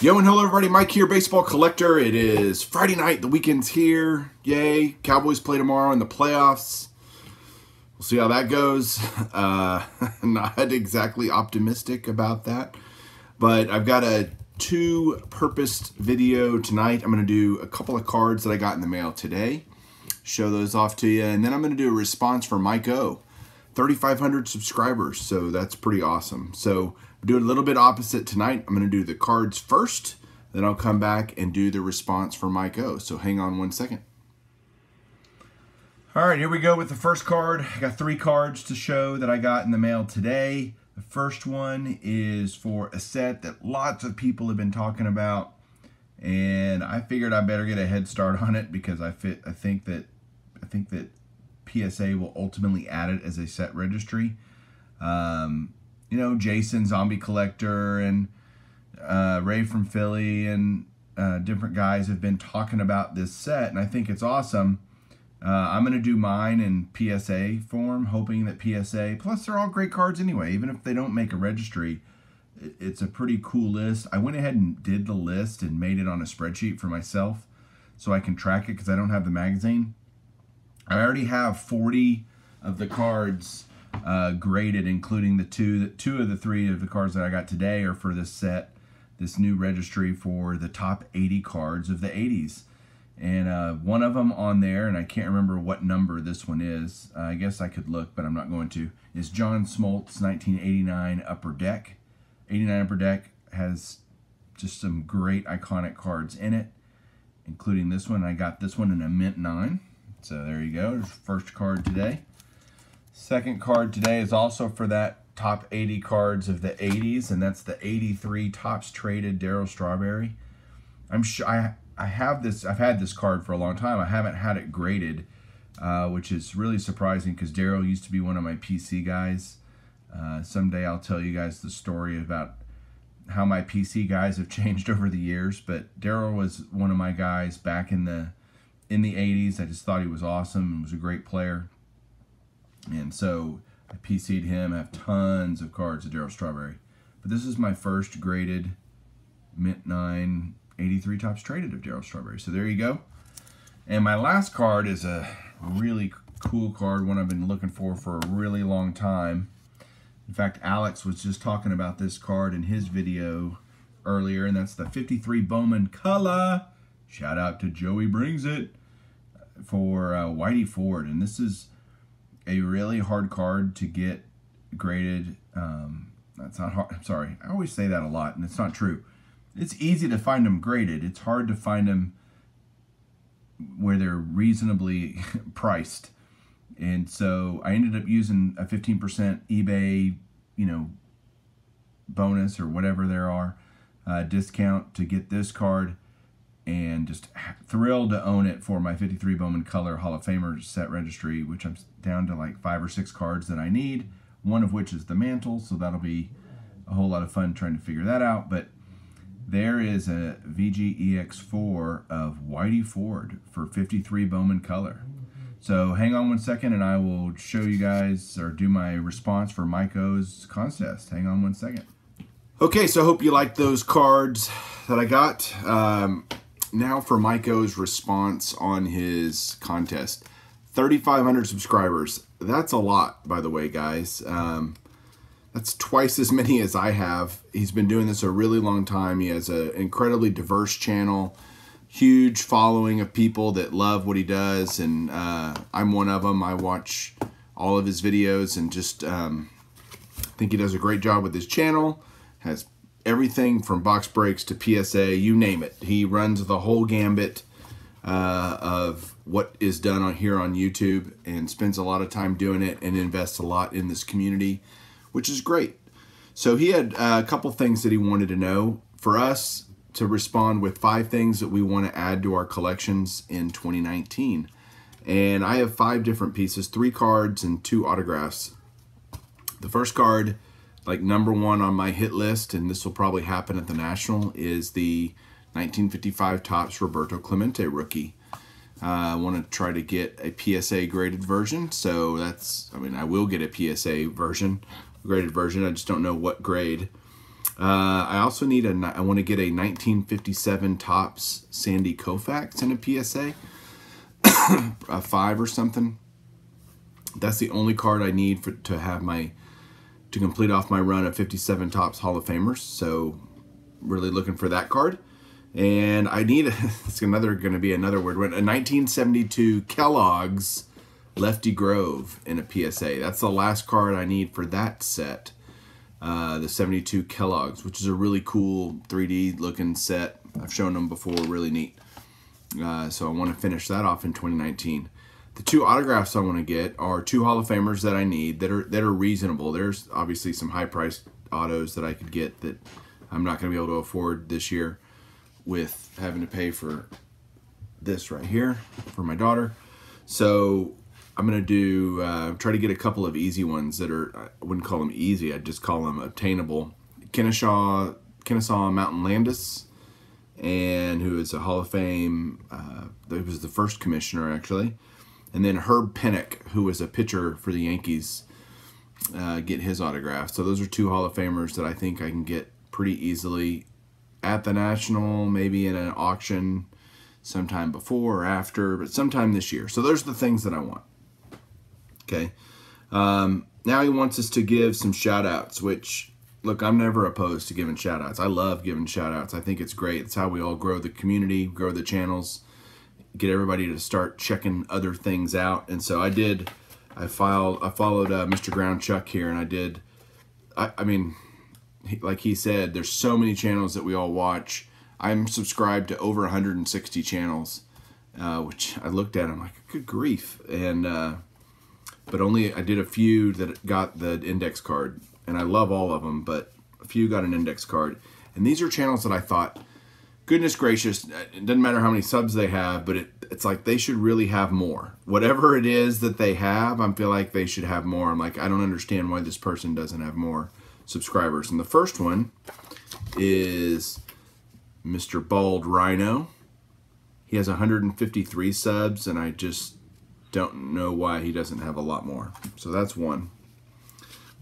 Yo and hello everybody, Mike here, baseball collector. It is Friday night, the weekend's here. Yay, Cowboys play tomorrow in the playoffs. We'll see how that goes. Not exactly optimistic about that, but I've got a two-purposed video tonight. I'm going to do a couple of cards that I got in the mail today, show those off to you, and then I'm going to do a response for MikeO. 3,500 subscribers, so that's pretty awesome. So I'm doing a little bit opposite tonight. I'm going to do the cards first, then I'll come back and do the response for MikeO. So hang on one second. All right, here we go with the first card. I got three cards to show that I got in the mail today. The first one is for a set that lots of people have been talking about, and I figured I better get a head start on it because I think that PSA will ultimately add it as a set registry. You know, Jason, Zombie Collector, and Ray from Philly, and different guys have been talking about this set, and I think it's awesome. I'm going to do mine in PSA form, hoping that PSA, plus they're all great cards anyway, even if they don't make a registry, it's a pretty cool list. I went ahead and did the list and made it on a spreadsheet for myself so I can track it because I don't have the magazine. I already have 40 of the cards graded, including the two of the three of the cards that I got today are for this set, this new registry for the top 80 cards of the 80s. And one of them on there, and I can't remember what number this one is, I guess I could look, but I'm not going to, is John Smoltz 1989 Upper Deck. 89 Upper Deck has just some great iconic cards in it, including this one. I got this one in a mint 9. So there you go, first card today. Second card today is also for that top 80 cards of the 80s, and that's the 83 Topps Traded Darryl Strawberry. I'm sure I have this. I've had this card for a long time. I haven't had it graded, which is really surprising because Darryl used to be one of my PC guys. Someday I'll tell you guys the story about how my PC guys have changed over the years, but Darryl was one of my guys back in the 80s. I just thought he was awesome and was a great player. And so I PC'd him. I have tons of cards of Darryl Strawberry. But this is my first graded mint 9 83 Topps Traded of Darryl Strawberry. So there you go. And my last card is a really cool card, one I've been looking for a really long time. In fact, Alex was just talking about this card in his video earlier, and that's the 53 Bowman Color. Shout out to Joey Brings It for Whitey Ford. And this is a really hard card to get graded. That's not hard. I'm sorry. I always say that a lot, and it's not true. It's easy to find them graded. It's hard to find them where they're reasonably priced. And so I ended up using a 15% eBay, bonus or whatever there are, discount to get this card, and just thrilled to own it for my 53 Bowman Color Hall of Famer set registry, which I'm down to like 5 or 6 cards that I need, one of which is the mantle, so that'll be a whole lot of fun trying to figure that out. But there is a VGEX4 of Whitey Ford for 53 Bowman Color. So hang on one second and I will show you guys or do my response for MikeO's contest. Hang on one second. Okay, so I hope you like those cards that I got. Now for MikeO's response on his contest. 3,500 subscribers. That's a lot, by the way, guys. That's twice as many as I have. He's been doing this a really long time. He has an incredibly diverse channel, huge following of people that love what he does, and I'm one of them. I watch all of his videos and just think he does a great job with his channel. Has everything from box breaks to PSA, you name it. He runs the whole gambit of what is done here on YouTube and spends a lot of time doing it and invests a lot in this community, which is great. So he had a couple things that he wanted to know for us to respond with 5 things that we want to add to our collections in 2019. And I have 5 different pieces, 3 cards and 2 autographs. The first card, like #1 on my hit list, and this will probably happen at the National, is the 1955 Topps Roberto Clemente rookie. I want to try to get a PSA graded version, so that's, I will get a PSA version, graded version. I just don't know what grade. I also need I want to get a 1957 Topps Sandy Koufax in a PSA, a 5 or something. That's the only card I need to complete off my run of 57 Topps Hall of Famers. So really looking for that card. And I need it's going to be another weird one, a 1972 Kellogg's Lefty Grove in a PSA. That's the last card I need for that set. The 72 Kellogg's, which is a really cool 3D looking set. I've shown them before, really neat. So I want to finish that off in 2019. The 2 autographs I want to get are 2 Hall of Famers that I need that are reasonable. There's obviously some high priced autos that I could get that I'm not going to be able to afford this year with having to pay for this right here for my daughter. So I'm going to do try to get a couple of easy ones that are, I wouldn't call them easy, I'd just call them obtainable. Kennesaw Mountain Landis, and who is a Hall of Fame, he was the first commissioner actually. And then Herb Pennock, who was a pitcher for the Yankees, get his autograph. So those are 2 Hall of Famers that I think I can get pretty easily at the National, maybe in an auction sometime before or after, but sometime this year. So those are the things that I want. Okay. Now he wants us to give some shout outs, which, look, I'm never opposed to giving shout outs. I love giving shout outs. I think it's great. It's how we all grow the community, grow the channels, get everybody to start checking other things out. And so I followed Mr. Ground Chuck here, and I mean, like he said, there's so many channels that we all watch. I'm subscribed to over 160 channels, which I looked at, I'm like, good grief. And but I did a few that got the index card, and I love all of them, but a few got an index card. And these are channels that I thought, goodness gracious, it doesn't matter how many subs they have, but it's like they should really have more. Whatever it is that they have, I feel like they should have more. I'm like, I don't understand why this person doesn't have more subscribers. And the first one is Mr. Bald Rhino. He has 153 subs, and I just don't know why he doesn't have a lot more. So that's one.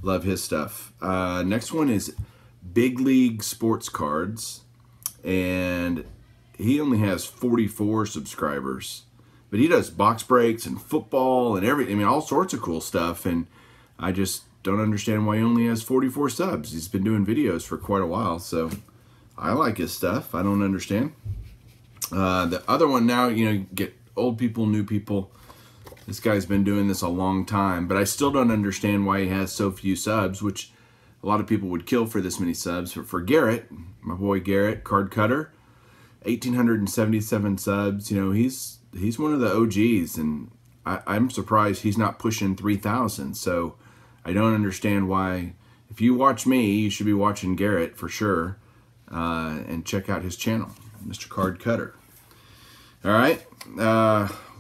Love his stuff. Next one is Big League Sports Cards, and he only has 44 subscribers, but he does box breaks and football and everything. I mean, all sorts of cool stuff, and I just don't understand why he only has 44 subs. He's been doing videos for quite a while, so I like his stuff. I don't understand. The other one now, you get old people, new people. This guy's been doing this a long time, but I still don't understand why he has so few subs, which a lot of people would kill for this many subs. But for Garrett, my boy Garrett, Card Cutter, 1,877 subs. He's one of the OGs, and I'm surprised he's not pushing 3,000. So I don't understand why. If you watch me, you should be watching Garrett for sure, and check out his channel, Mr. Card Cutter. All right.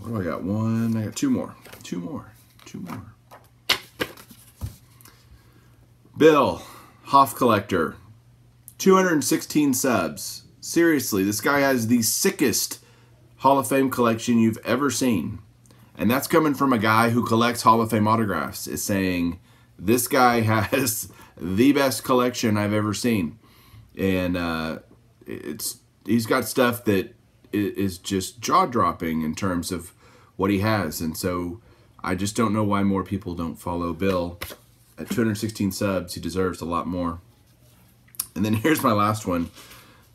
What do I got? One. I got two more. Bill, Hoff Collector, 216 subs. Seriously, this guy has the sickest Hall of Fame collection you've ever seen. And that's coming from a guy who collects Hall of Fame autographs. Is saying this guy has the best collection I've ever seen. And he's got stuff that is just jaw-dropping in terms of what he has. And so I just don't know why more people don't follow Bill. At 216 subs, he deserves a lot more. And then here's my last one.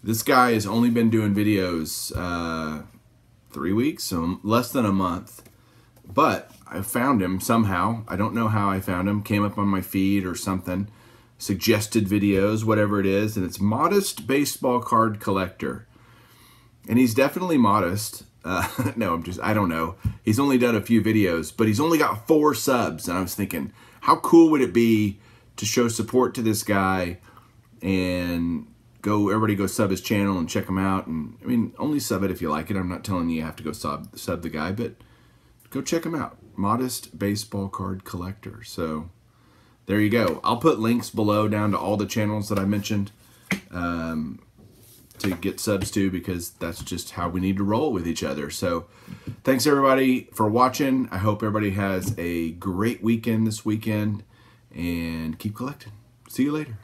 This guy has only been doing videos 3 weeks, so less than a month. But I found him somehow. I don't know how I found him. Came up on my feed or something. Suggested videos, whatever it is. And it's Modest Baseball Card Collector. And he's definitely modest. No, I don't know. He's only done a few videos, but he's only got 4 subs. And I was thinking, how cool would it be to show support to this guy and everybody go sub his channel and check him out. And I mean, only sub it if you like it. I'm not telling you have to go sub the guy, but go check him out. Modest Baseball Card Collector. So there you go. I'll put links below down to all the channels that I mentioned to get subs to, because that's just how we need to roll with each other. So thanks everybody for watching. I hope everybody has a great weekend this weekend, and keep collecting. See you later.